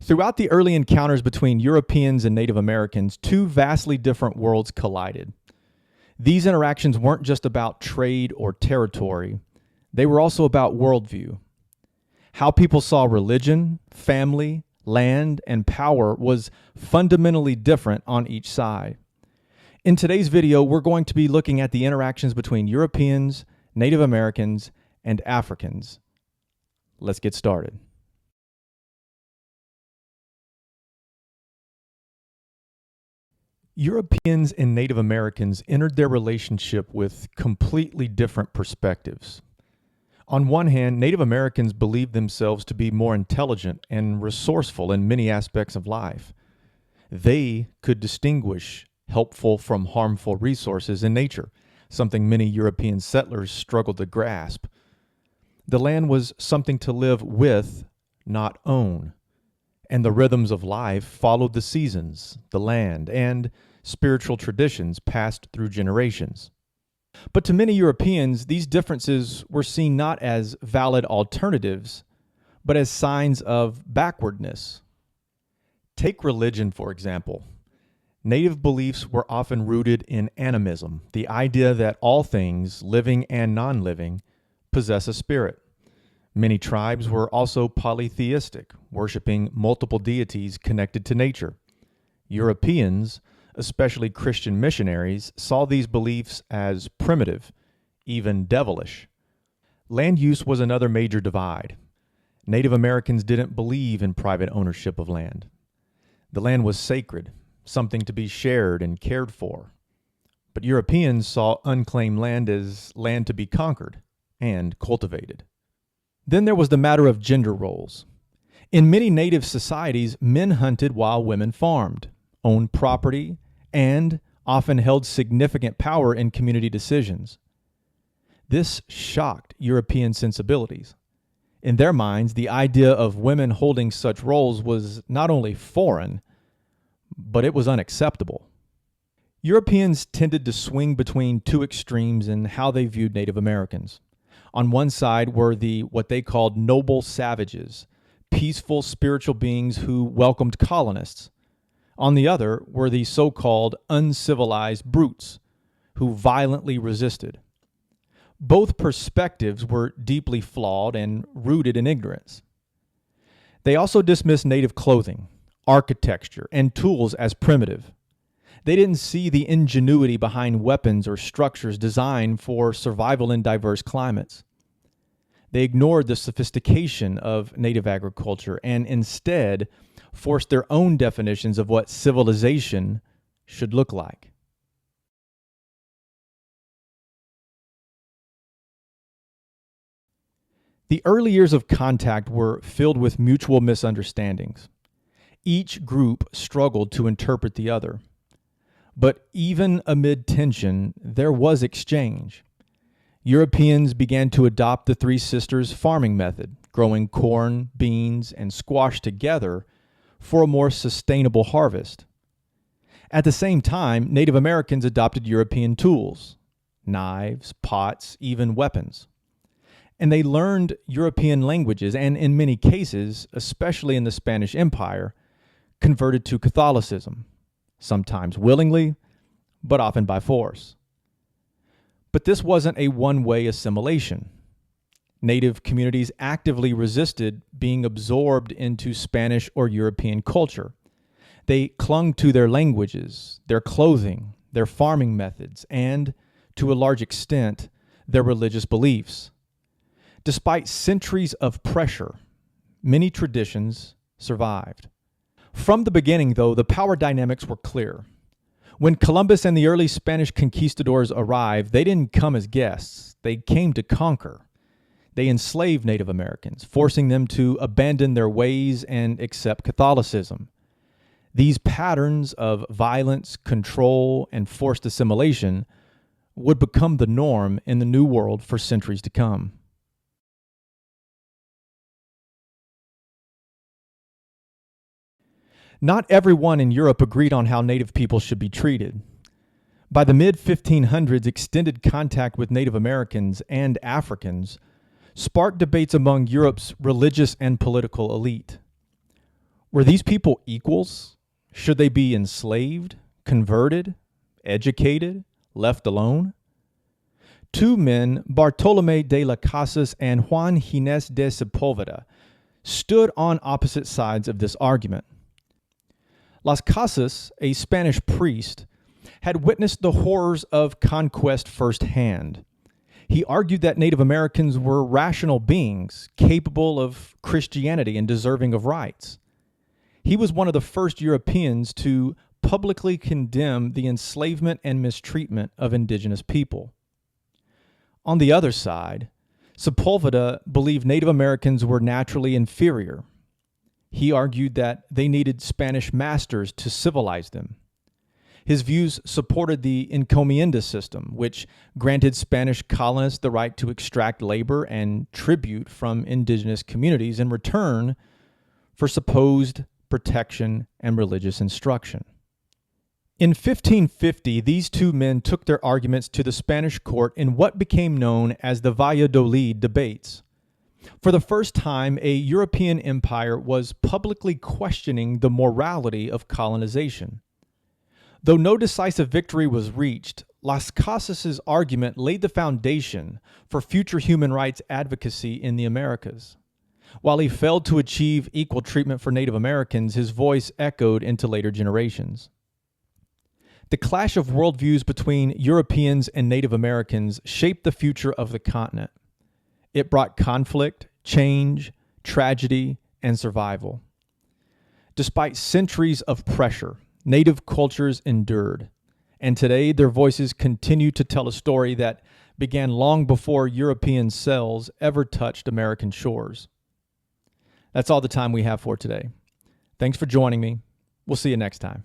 Throughout the early encounters between Europeans and Native Americans, two vastly different worlds collided. These interactions weren't just about trade or territory, they were also about worldview. How people saw religion, family, land, and power was fundamentally different on each side. In today's video, we're going to be looking at the interactions between Europeans, Native Americans, and Africans. Let's get started. Europeans and Native Americans entered their relationship with completely different perspectives. On one hand, Native Americans believed themselves to be more intelligent and resourceful in many aspects of life. They could distinguish helpful from harmful resources in nature, something many European settlers struggled to grasp. The land was something to live with, not own. And the rhythms of life followed the seasons, the land, and spiritual traditions passed through generations. But to many Europeans, these differences were seen not as valid alternatives, but as signs of backwardness. Take religion, for example. Native beliefs were often rooted in animism, the idea that all things, living and non-living, possess a spirit. Many tribes were also polytheistic, worshiping multiple deities connected to nature. Europeans, especially Christian missionaries, saw these beliefs as primitive, even devilish. Land use was another major divide. Native Americans didn't believe in private ownership of land. The land was sacred, something to be shared and cared for. But Europeans saw unclaimed land as land to be conquered and cultivated. Then there was the matter of gender roles. In many native societies, men hunted while women farmed, owned property, and often held significant power in community decisions. This shocked European sensibilities. In their minds, the idea of women holding such roles was not only foreign, but it was unacceptable. Europeans tended to swing between two extremes in how they viewed Native Americans. On one side were what they called noble savages, peaceful spiritual beings who welcomed colonists. On the other were the so-called uncivilized brutes, who violently resisted. Both perspectives were deeply flawed and rooted in ignorance. They also dismissed native clothing, architecture, and tools as primitive. They didn't see the ingenuity behind weapons or structures designed for survival in diverse climates. They ignored the sophistication of native agriculture and instead forced their own definitions of what civilization should look like. The early years of contact were filled with mutual misunderstandings. Each group struggled to interpret the other. But even amid tension, there was exchange. Europeans began to adopt the Three Sisters farming method, growing corn, beans, and squash together for a more sustainable harvest. At the same time, Native Americans adopted European tools, knives, pots, even weapons. And they learned European languages and, in many cases, especially in the Spanish Empire, converted to Catholicism, sometimes willingly, but often by force. But this wasn't a one-way assimilation. Native communities actively resisted being absorbed into Spanish or European culture. They clung to their languages, their clothing, their farming methods, and, to a large extent, their religious beliefs. Despite centuries of pressure, many traditions survived. From the beginning, though, the power dynamics were clear. When Columbus and the early Spanish conquistadors arrived, they didn't come as guests. They came to conquer. They enslaved Native Americans, forcing them to abandon their ways and accept Catholicism. These patterns of violence, control, and forced assimilation would become the norm in the New World for centuries to come. Not everyone in Europe agreed on how Native people should be treated. By the mid-1500s, extended contact with Native Americans and Africans sparked debates among Europe's religious and political elite. Were these people equals? Should they be enslaved, converted, educated, left alone? Two men, Bartolomé de las Casas and Juan Ginés de Sepúlveda, stood on opposite sides of this argument. Las Casas, a Spanish priest, had witnessed the horrors of conquest firsthand. He argued that Native Americans were rational beings, capable of Christianity and deserving of rights. He was one of the first Europeans to publicly condemn the enslavement and mistreatment of indigenous people. On the other side, Sepúlveda believed Native Americans were naturally inferior. He argued that they needed Spanish masters to civilize them. His views supported the encomienda system, which granted Spanish colonists the right to extract labor and tribute from indigenous communities in return for supposed protection and religious instruction. In 1550, these two men took their arguments to the Spanish court in what became known as the Valladolid debates. For the first time, a European empire was publicly questioning the morality of colonization. Though no decisive victory was reached, Las Casas' argument laid the foundation for future human rights advocacy in the Americas. While he failed to achieve equal treatment for Native Americans, his voice echoed into later generations. The clash of worldviews between Europeans and Native Americans shaped the future of the continent. It brought conflict, change, tragedy, and survival. Despite centuries of pressure, Native cultures endured, and today their voices continue to tell a story that began long before European sails ever touched American shores. That's all the time we have for today. Thanks for joining me. We'll see you next time.